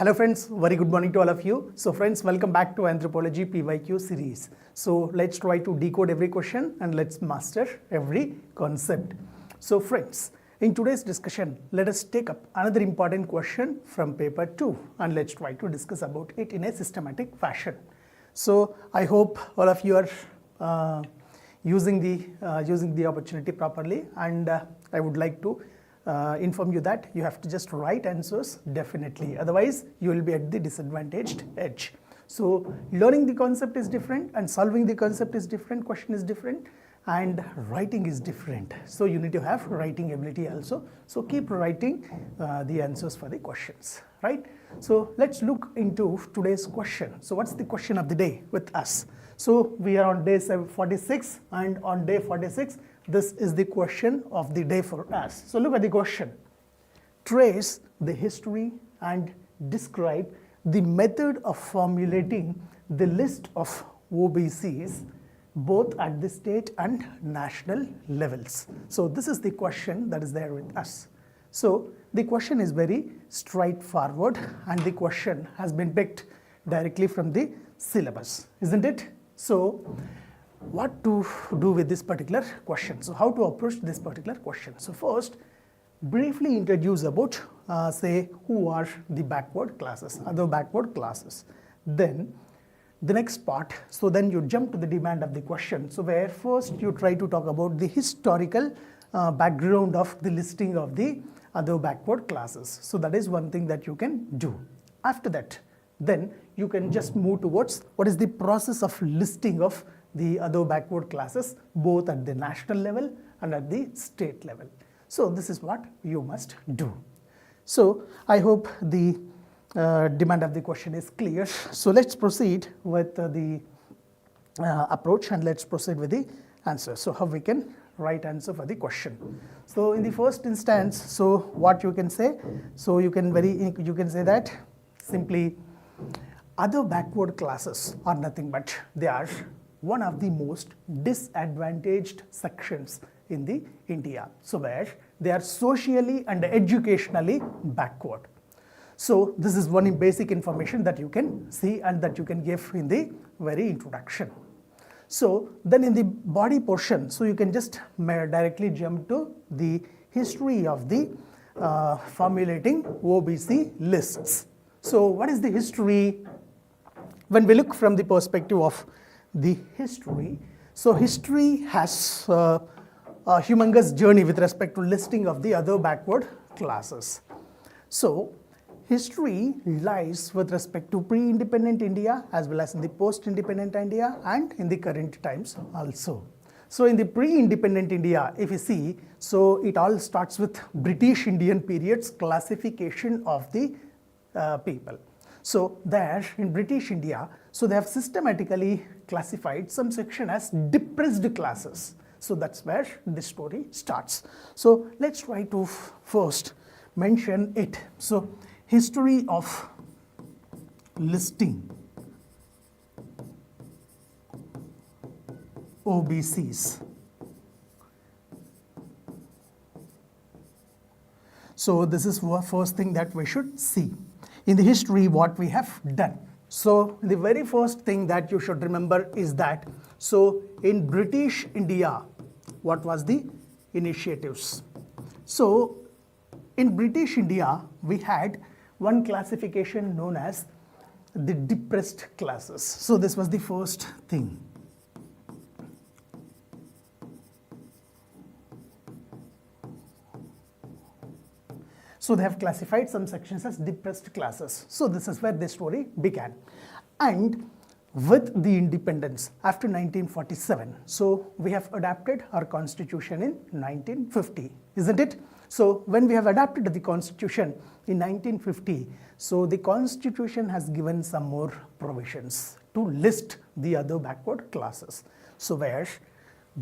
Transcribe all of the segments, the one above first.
Hello friends, very good morning to all of you. So friends, welcome back to Anthropology PYQ series. So let's try to decode every question and let's master every concept. So friends, in today's discussion, let us take up another important question from paper 2 and let's try to discuss about it in a systematic fashion. So I hope all of you are using the opportunity properly, and I would like to inform you that you have to just write answers definitely, otherwise you will be at the disadvantaged edge. So learning the concept is different and solving the concept is different, question is different and writing is different. So you need to have writing ability also. So keep writing the answers for the questions, right? So let's look into today's question. So what's the question of the day with us? So we are on day 46, and on day 46 this is the question of the day for us. So look at the question. Trace the history and describe the method of formulating the list of OBCs both at the state and national levels. So this is the question that is there with us. So the question is very straightforward and the question has been picked directly from the syllabus, isn't it? So what to do with this particular question? So how to approach this particular question? So first, briefly introduce about say who are the backward classes, other backward classes. Then the next part, so then you jump to the demand of the question. So where first you try to talk about the historical background of the listing of the other backward classes. So that is one thing that you can do. After that, then you can just move towards what is the process of listing of the other backward classes both at the national level and at the state level. So this is what you must do. So I hope the demand of the question is clear. So let's proceed with the approach and let's proceed with the answer. So how we can write answer for the question. So in the first instance, so what you can say, so you can say that simply other backward classes are nothing but they are one of the most disadvantaged sections in the India. So where they are socially and educationally backward. So this is one basic information that you can see and that you can give in the very introduction. So then in the body portion, so you can just directly jump to the history of the formulating OBC lists. So what is the history? When we look from the perspective of the history, so history has a humongous journey with respect to listing of the other backward classes. So history lies with respect to pre-independent India as well as in the post-independent India and in the current times also. So in the pre-independent India, if you see, so it all starts with British Indian periods classification of the people. So there in British India, so they have systematically classified some section as depressed classes. So that's where the story starts. So let's try to first mention it. So history of listing OBCs. So this is the first thing that we should see. In the history, what we have done. So the very first thing that you should remember is that, so in British India, what was the initiatives? So in British India, we had one classification known as the depressed classes. So this was the first thing. So they have classified some sections as depressed classes. So this is where the story began. And with the independence after 1947, so we have adapted our constitution in 1950, isn't it? So when we have adapted the constitution in 1950, so the constitution has given some more provisions to list the other backward classes. So where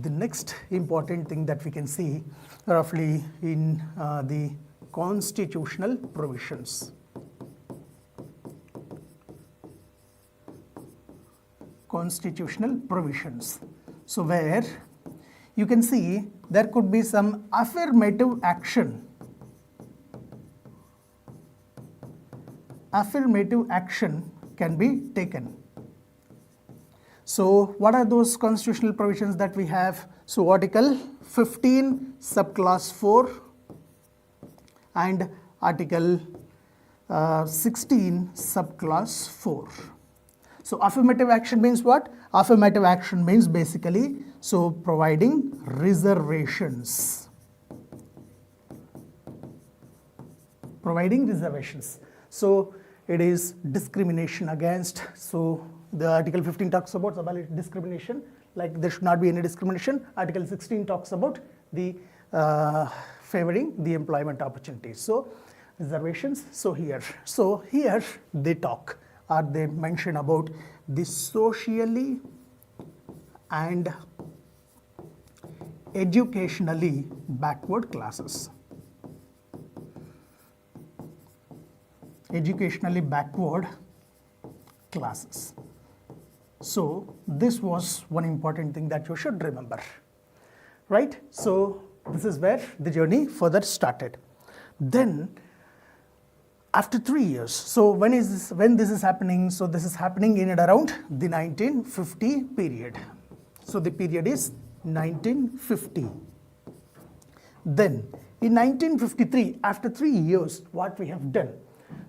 the next important thing that we can see roughly in the constitutional provisions. Constitutional provisions. So where you can see there could be some affirmative action affirmative action can be taken. So what are those constitutional provisions that we have? So Article 15 subclass 4 and Article 16 subclass 4. So affirmative action means what? Affirmative action means basically so providing reservations. Providing reservations. So it is discrimination against. So the Article 15 talks about discrimination, like there should not be any discrimination. Article 16 talks about the favoring the employment opportunities. So reservations. So here they talk or they mention about the socially and educationally backward classes. Educationally backward classes. So this was one important thing that you should remember, right? So this is where the journey further started. Then after 3 years, so when this is happening? So this is happening in and around the 1950 period. So the period is 1950. Then in 1953, after 3 years, what we have done?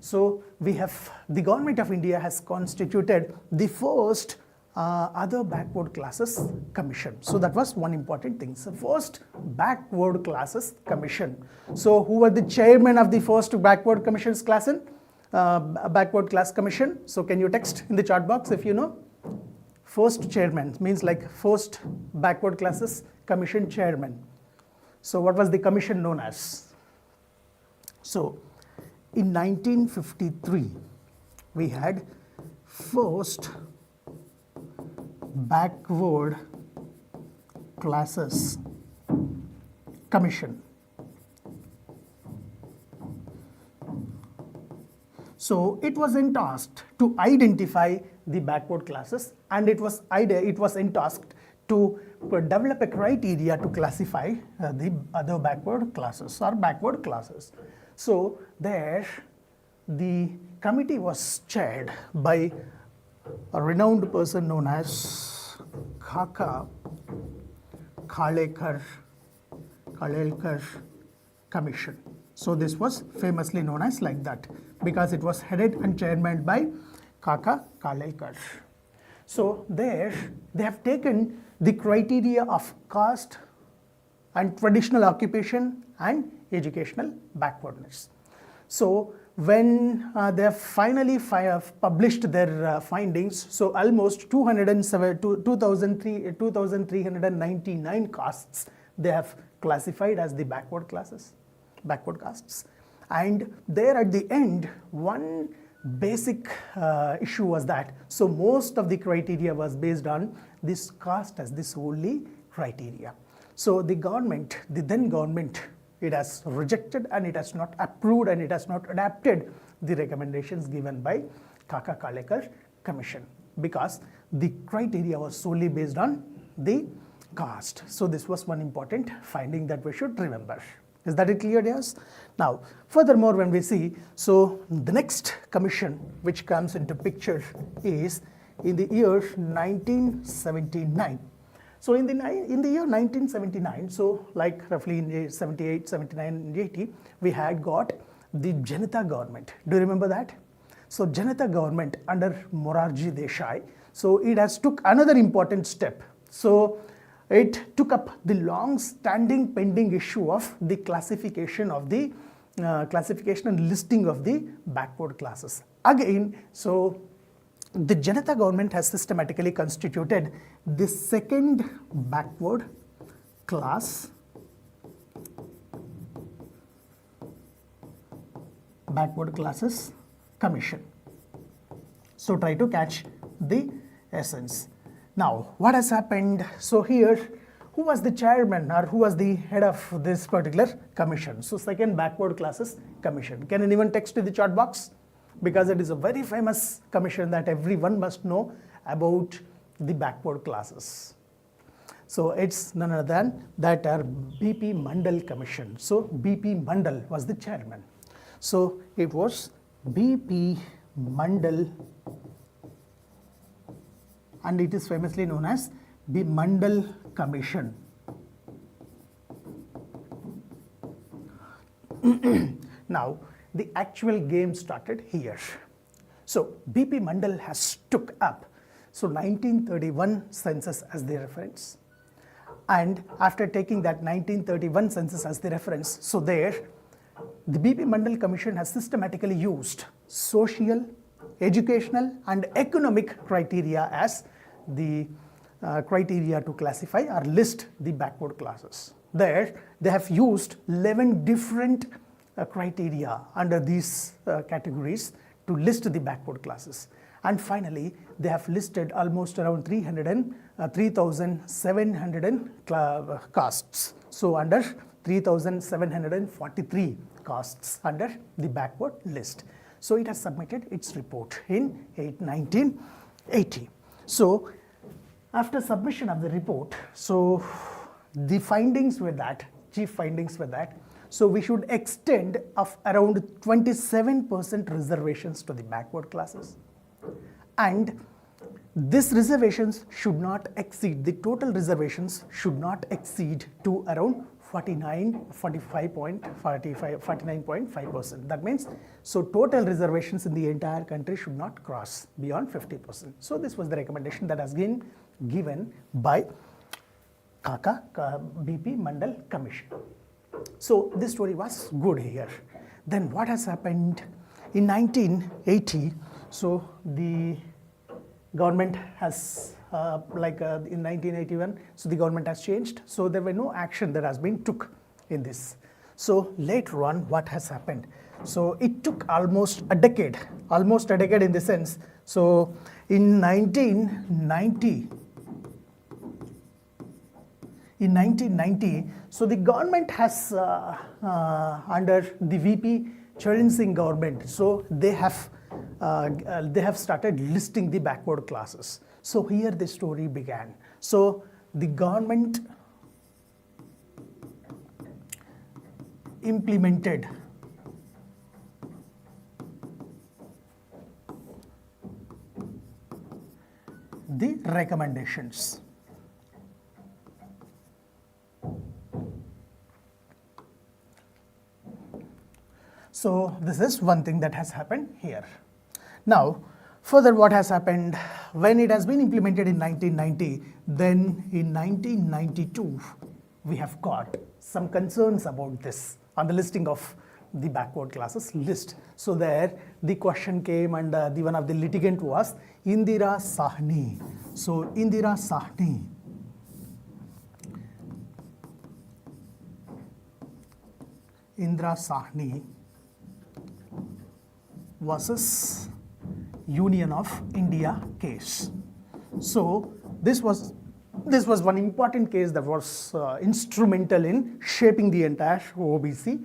So we have, the government of India has constituted the first other backward classes commission. So that was one important thing. So first backward classes commission. So who were the chairman of the first backward commissions class in backward class commission? So can you text in the chat box if you know? First chairman means like first backward classes commission chairman. So what was the commission known as? So in 1953, we had first backward classes commission. So it was tasked to identify the backward classes, and it was tasked to develop a criteria to classify the other backward classes or backward classes. So there the committee was chaired by a renowned person known as Kaka Kalekar Commission. So this was famously known as like that because it was headed and chairman by Kaka Kalekar. So there they have taken the criteria of caste and traditional occupation and educational backwardness. So when they have finally published their findings, so almost 2,399 castes they have classified as the backward castes. And there at the end, one basic issue was that, so most of the criteria was based on this caste as the solely criteria. So the government, the then government, it has rejected and it has not approved and it has not adapted the recommendations given by Kaka Kalekar Commission because the criteria was solely based on the caste. So this was one important finding that we should remember. Is that it clear, yes? Now, furthermore, when we see, so the next commission which comes into picture is in the year 1979. So in the year 1979, so like roughly in 78, 79, and 80, we had got the Janata government. Do you remember that? So Janata government under Morarji Desai, so it has took another important step. So it took up the long-standing pending issue of the classification of the classification and listing of the backward classes. Again, so the Janata government has systematically constituted the second backward classes commission. So try to catch the essence. Now, what has happened? So here, who was the chairman or who was the head of this particular commission? So second backward classes commission. Can anyone text to the chat box? Because it is a very famous commission that everyone must know about the backward classes. So it's none other than that our BP Mandal Commission. So BP Mandal was the chairman. So it was BP Mandal, and it is famously known as the Mandal Commission. Now, the actual game started here. So, BP Mandal has took up 1931 census as the reference, and after taking that 1931 census as the reference, so there the BP Mandal Commission has systematically used social, educational and economic criteria as the criteria to classify or list the backward classes. There they have used 11 different criteria under these categories to list the backward classes, and finally they have listed almost around 3,700 castes. So under 3,743 castes under the backward list. So it has submitted its report in 1980. So after submission of the report, so the findings were that, chief findings were that, so we should extend of around 27% reservations to the backward classes, and these reservations should not exceed, the total reservations should not exceed to around 49.5%. That means, so total reservations in the entire country should not cross beyond 50%. So this was the recommendation that has been given by BP Mandal Commission. So this story was good here. Then what has happened in 1980? So the government has in 1981, so the government has changed. So there were no action that has been took in this. So later on, what has happened? So it took almost a decade in the sense. So in 1990, so the government has under the VP Charan Singh government, so they have started listing the backward classes. So here the story began. So the government implemented the recommendations. So this is one thing that has happened here. Now, further what has happened when it has been implemented in 1990, then in 1992, we have got some concerns about this on the listing of the backward classes list. So there the question came, and the one of the litigant was Indira Sahni. So Indira Sahni versus Union of India case. So this was one important case that was instrumental in shaping the entire OBC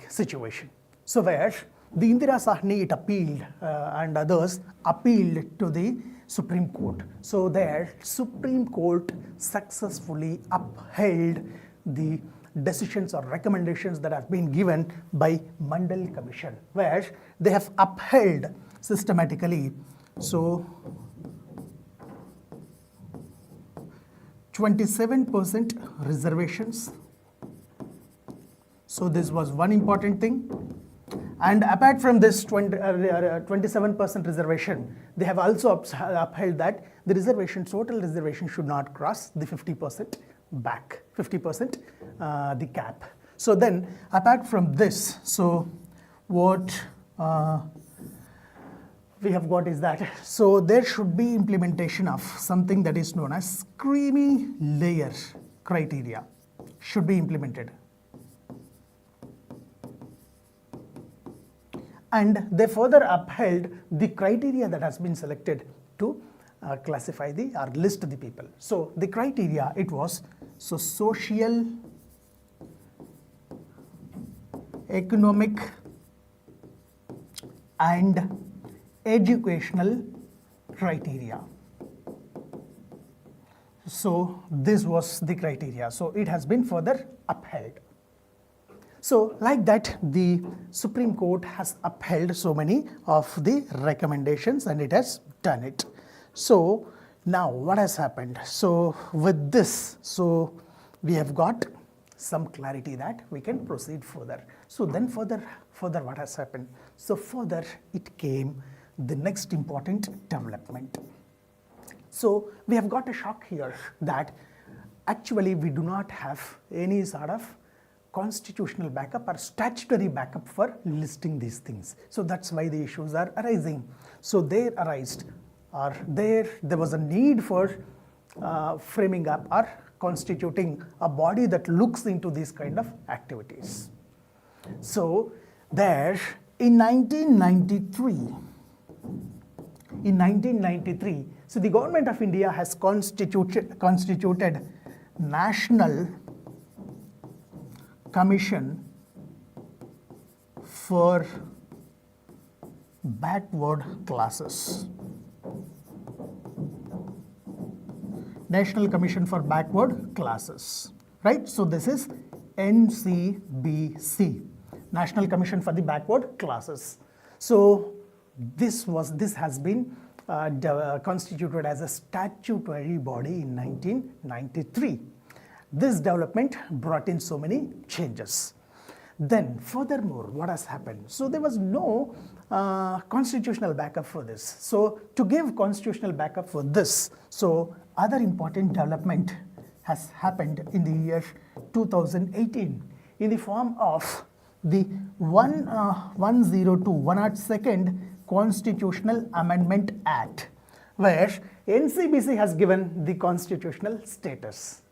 situation. So where the Indira Sahni, it appealed and others appealed to the Supreme Court. So there Supreme Court successfully upheld the decisions or recommendations that have been given by Mandal Commission, where they have upheld systematically. So 27% reservations. So this was one important thing. And apart from this 27% reservation, they have also upheld that the reservation, total reservation should not cross the 50% the cap. So then apart from this, so what we have got is that, so there should be implementation of something that is known as creamy layer criteria should be implemented. And they further upheld the criteria that has been selected to classify the or list the people. So the criteria, it was so social, economic and educational criteria. So this was the criteria. So it has been further upheld. So like that, the Supreme Court has upheld so many of the recommendations and it has done it. So now what has happened? So with this, so we have got some clarity that we can proceed further. So then further what has happened? So further it came the next important development. So we have got a shock here that actually we do not have any sort of constitutional backup or statutory backup for listing these things. So that's why the issues are arising. So there was a need for framing up or constituting a body that looks into these kind of activities. So there in 1993, so the government of India has constituted National Commission for Backward Classes. National Commission for Backward Classes, right? So this is NCBC, National Commission for the Backward Classes. So this has been constituted as a statutory body in 1993. This development brought in so many changes. Then furthermore, what has happened? So there was no constitutional backup for this. So to give constitutional backup for this, so other important development has happened in the year 2018 in the form of the 102nd Constitutional Amendment Act, where NCBC has given the constitutional status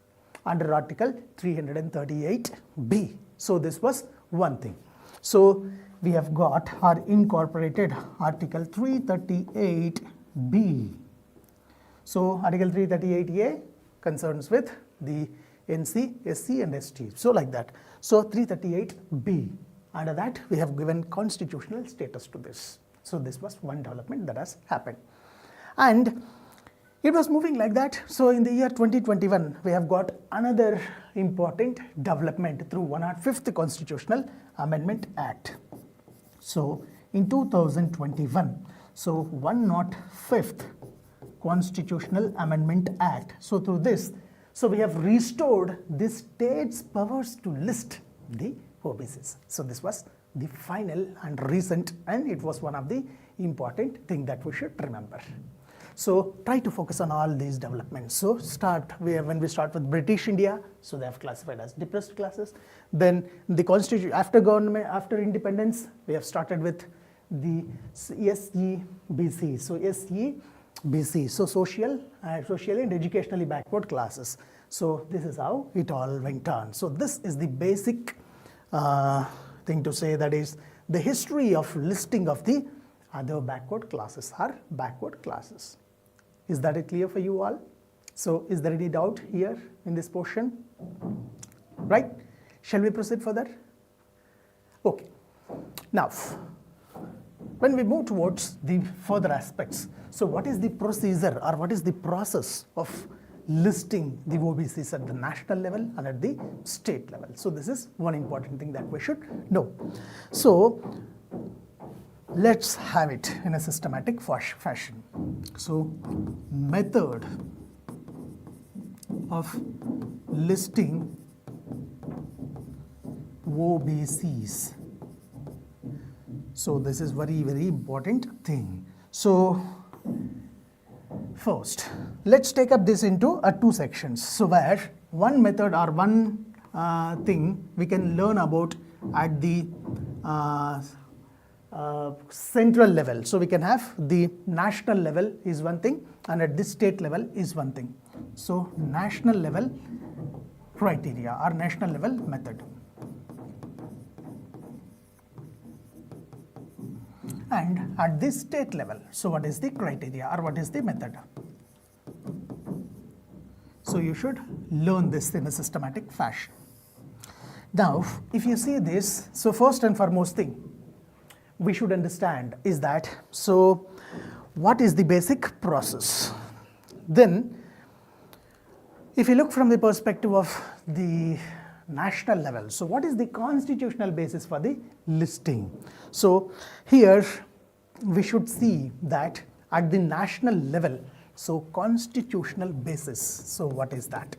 under Article 338B. So this was one thing. So we have got our incorporated Article 338B. So Article 338A concerns with the NC, SC and ST. So like that. So 338B. Under that we have given constitutional status to this. So this was one development that has happened. And it was moving like that. So in the year 2021, we have got another important development through 105th Constitutional Amendment Act. So in 2021, so 105th Constitutional Amendment Act. So through this, so we have restored the state's powers to list the OBCs. So this was the final and recent, and it was one of the important thing that we should remember. So try to focus on all these developments. So when we start with British India, so they have classified as depressed classes. Then the constitution after independence, we have started with the SEBC. So SEBC, so socially and educationally backward classes. So this is how it all went on. So this is the basic thing to say, that is the history of listing of the other backward classes or backward classes. Is that clear for you all? So is there any doubt here in this portion? Right? Shall we proceed further? Okay. Now, when we move towards the further aspects, so what is the procedure or what is the process of listing the OBCs at the national level and at the state level? So this is one important thing that we should know. So let's have it in a systematic fashion. So method of listing OBCs. So this is very, very important thing. So first, let's take up this into two sections. So where one method or one thing we can learn about at the central level. So we can have the national level is one thing and at the state level is one thing. So national level criteria or national level method. And at the state level, so what is the criteria or what is the method? So you should learn this in a systematic fashion. Now, if you see this, so first and foremost thing we should understand is that, so what is the basic process? Then, if you look from the perspective of the national level. So what is the constitutional basis for the listing? So here we should see that at the national level, so constitutional basis, so what is that?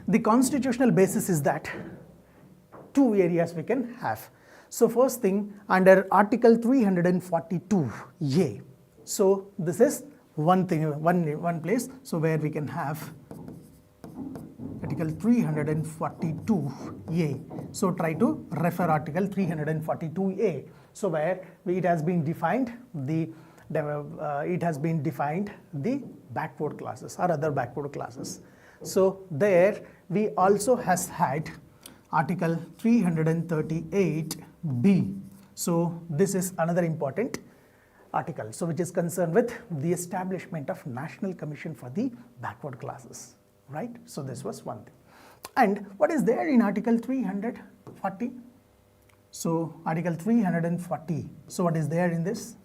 The constitutional basis is that two areas we can have. So first thing, under Article 342A. So this is one thing, one place. So where we can have Article 342A. So try to refer Article 342A. So where it has been defined the backward classes or other backward classes. So there we also has had Article 338B. So this is another important article, so which is concerned with the establishment of National Commission for the backward classes, right? So this was one thing. And what is there in Article 340? So Article 340, so what is there in this?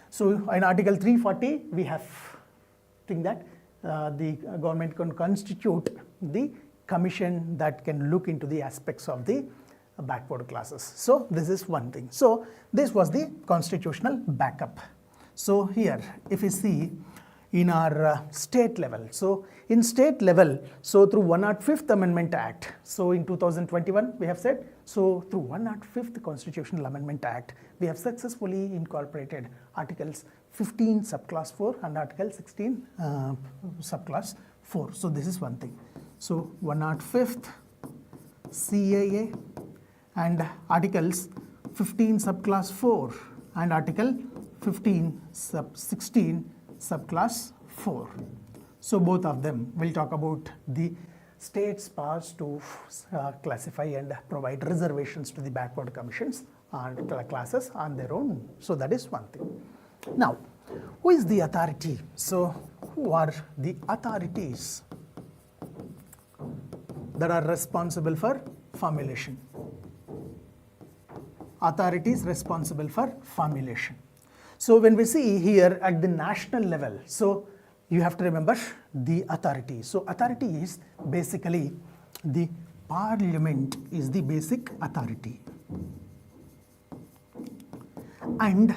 So in Article 340 we have think that the government can constitute the commission that can look into the aspects of the backward classes. So this is one thing. So this was the constitutional backup. So here if you see in our state level, so in state level, so through 105th Amendment Act, so in 2021 we have said, so through 105th Constitutional Amendment Act we have successfully incorporated Articles 15 subclass 4 and Article 16 subclass 4. So this is one thing. So 105th CAA and Articles 15 subclass 4 and Article 15 sub 16 subclass 4. So both of them will talk about the state's powers to classify and provide reservations to the backward commissions and classes on their own. So that is one thing. Now, who is the authority? So who are the authorities that are responsible for formulation? Authorities responsible for formulation. So when we see here at the national level, so you have to remember the authority. So authority is basically the parliament is the basic authority. And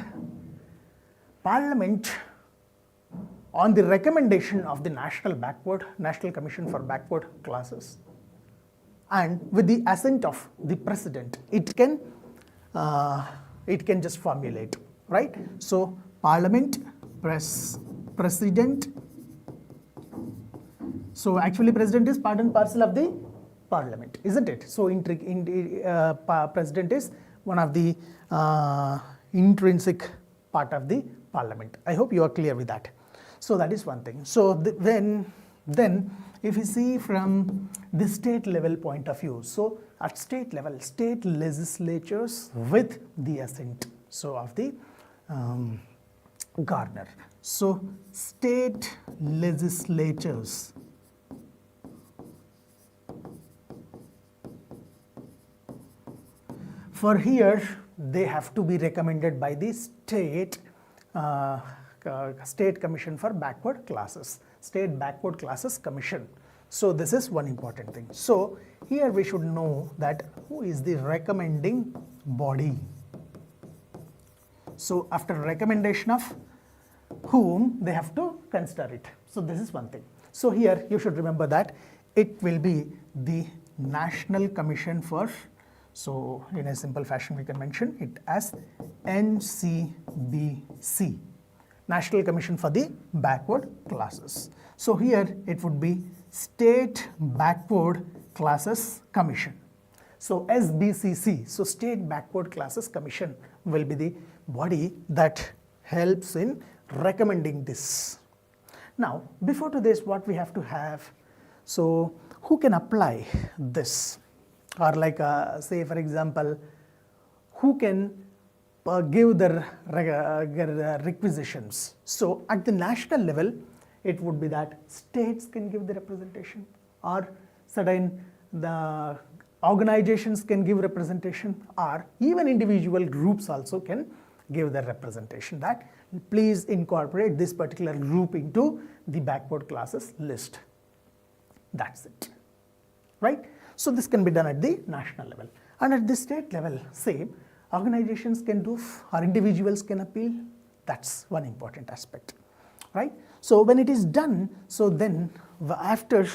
Parliament, on the recommendation of the National Commission for Backward Classes, and with the assent of the President, it can just formulate, right? So Parliament, President. So actually, President is part and parcel of the Parliament, isn't it? So President is one of the intrinsic part of the Parliament. I hope you are clear with that. So that is one thing. So then if you see from the state level point of view, so at state level, state legislatures with the assent of the governor. So state legislatures for here they have to be recommended by the State Commission for Backward Classes, State Backward Classes Commission. So this is one important thing. So here we should know that who is the recommending body. So after recommendation of whom they have to consider it. So this is one thing. So here you should remember that it will be the National Commission for, so in a simple fashion we can mention it as NCBC, National Commission for the Backward Classes. So here it would be State Backward Classes Commission. So SBCC, so State Backward Classes Commission will be the body that helps in recommending this. Now, before to this, what we have to have, so who can apply this? Or like say for example, who can give the requisitions? So at the national level, it would be that states can give the representation, or certain the organizations can give representation, or even individual groups also can give the representation that please incorporate this particular group into the backward classes list. That's it, right? So this can be done at the national level. And at the state level, same, organizations can do or individuals can appeal. That's one important aspect, right? So when it is done, so then after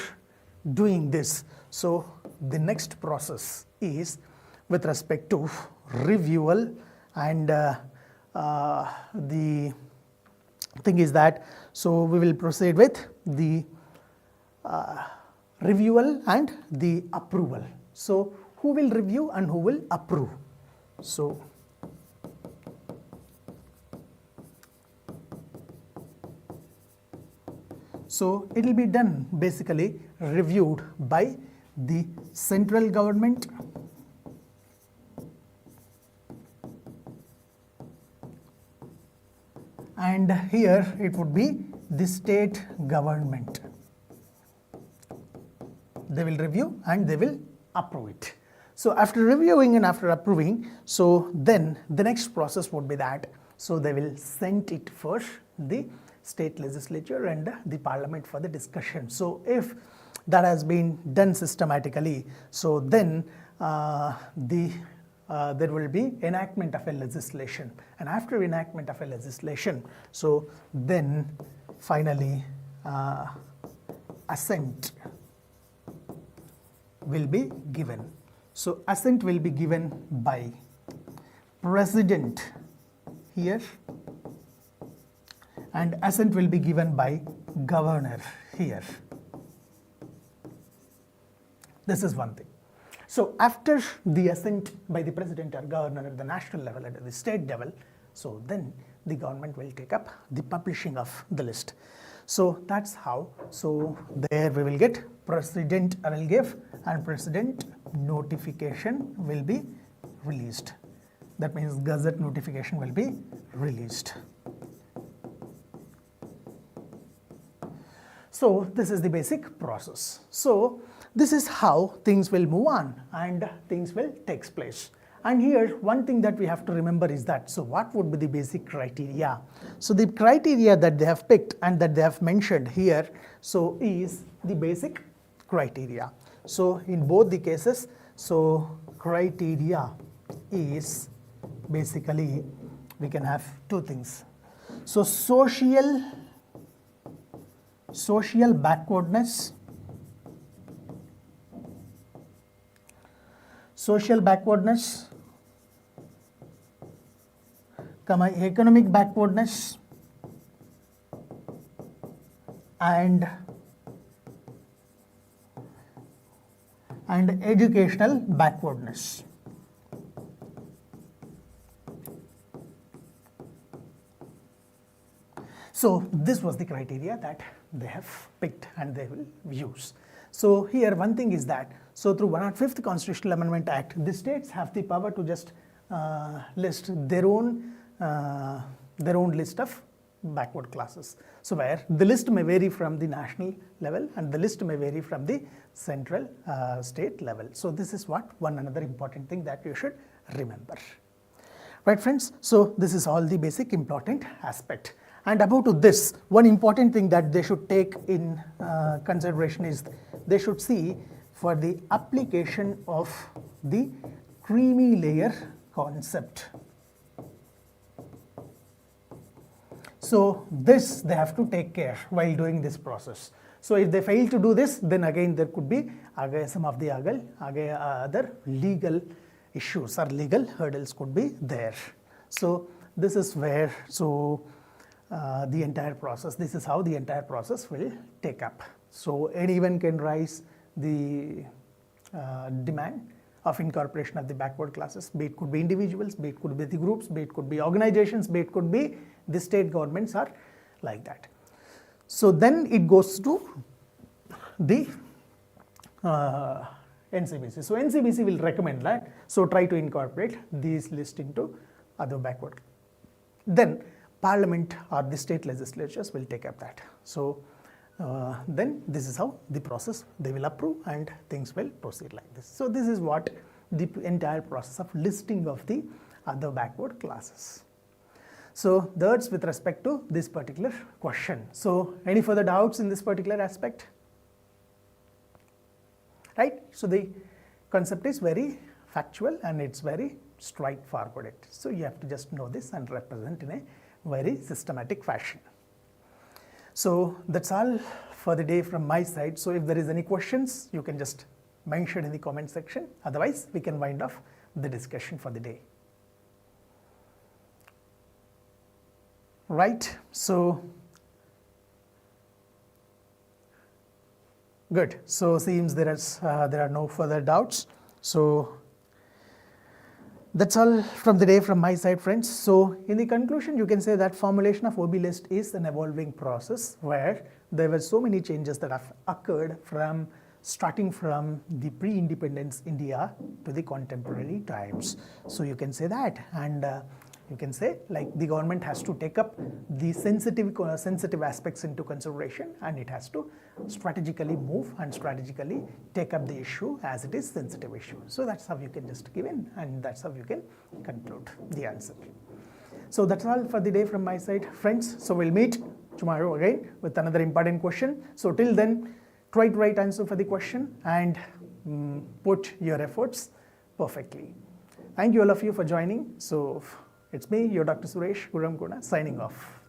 doing this, so the next process is with respect to reviewal, and the thing is that, so we will proceed with the reviewal and the approval. So who will review and who will approve? So it will be done basically reviewed by the central government and here it would be the state government. They will review and they will approve it. So after reviewing and after approving, so then the next process would be that, so they will send it for the state legislature and the parliament for the discussion. So if that has been done systematically, so then there will be enactment of a legislation, and after enactment of a legislation, so then finally assent will be given. So assent will be given by president here, and assent will be given by governor here. This is one thing. So after the assent by the president or governor at the national level and at the state level, so then the government will take up the publishing of the list. So that's how, so there we will get president will give and president notification will be released. That means gazette notification will be released. So this is the basic process. So this is how things will move on and things will take place. And here one thing that we have to remember is that, so what would be the basic criteria? So the criteria that they have picked and that they have mentioned here, so is the basic criteria. So in both the cases, so criteria is basically, we can have two things. So social backwardness, economic backwardness, and educational backwardness. So this was the criteria that they have picked and they will use. So here one thing is that, so through 105th Constitutional Amendment Act, the states have the power to just list their own list of backward classes. So where the list may vary from the national level and the list may vary from the central state level. So this is what one another important thing that you should remember. Right friends, so this is all the basic important aspect. And about this, one important thing that they should take in consideration is they should see for the application of the creamy layer concept. So this they have to take care while doing this process. So if they fail to do this, then again there could be some of the other legal issues or legal hurdles could be there. So this is where, so the entire process, this is how the entire process will take up. So anyone can raise the demand of incorporation of the backward classes, be it could be individuals, be it could be the groups, be it could be organizations, be it could be the state governments are like that. So then it goes to the NCBC. So NCBC will recommend that, so try to incorporate these list into other backward. Then Parliament or the state legislatures will take up that. So then this is how the process, they will approve and things will proceed like this. So this is what the entire process of listing of the other backward classes. So that's with respect to this particular question. So any further doubts in this particular aspect? Right? So the concept is very factual and it's very straightforward. So you have to just know this and represent in a very systematic fashion. So that's all for the day from my side. So if there is any questions, you can just mention in the comment section. Otherwise, we can wind off the discussion for the day. Right, so good. So seems there are no further doubts. So that's all from the day from my side, friends. So in the conclusion, you can say that formulation of OB list is an evolving process where there were so many changes that have occurred from starting from the pre-independence India to the contemporary times. So you can say that, and you can say like the government has to take up the sensitive aspects into consideration, and it has to strategically move and strategically take up the issue as it is sensitive issue. So that's how you can just give in, and that's how you can conclude the answer. So that's all for the day from my side, friends. So we'll meet tomorrow again with another important question. So till then, try to write answer for the question and put your efforts perfectly. Thank you all of you for joining. So it's me, your Dr. Suresh Guramkona, signing off.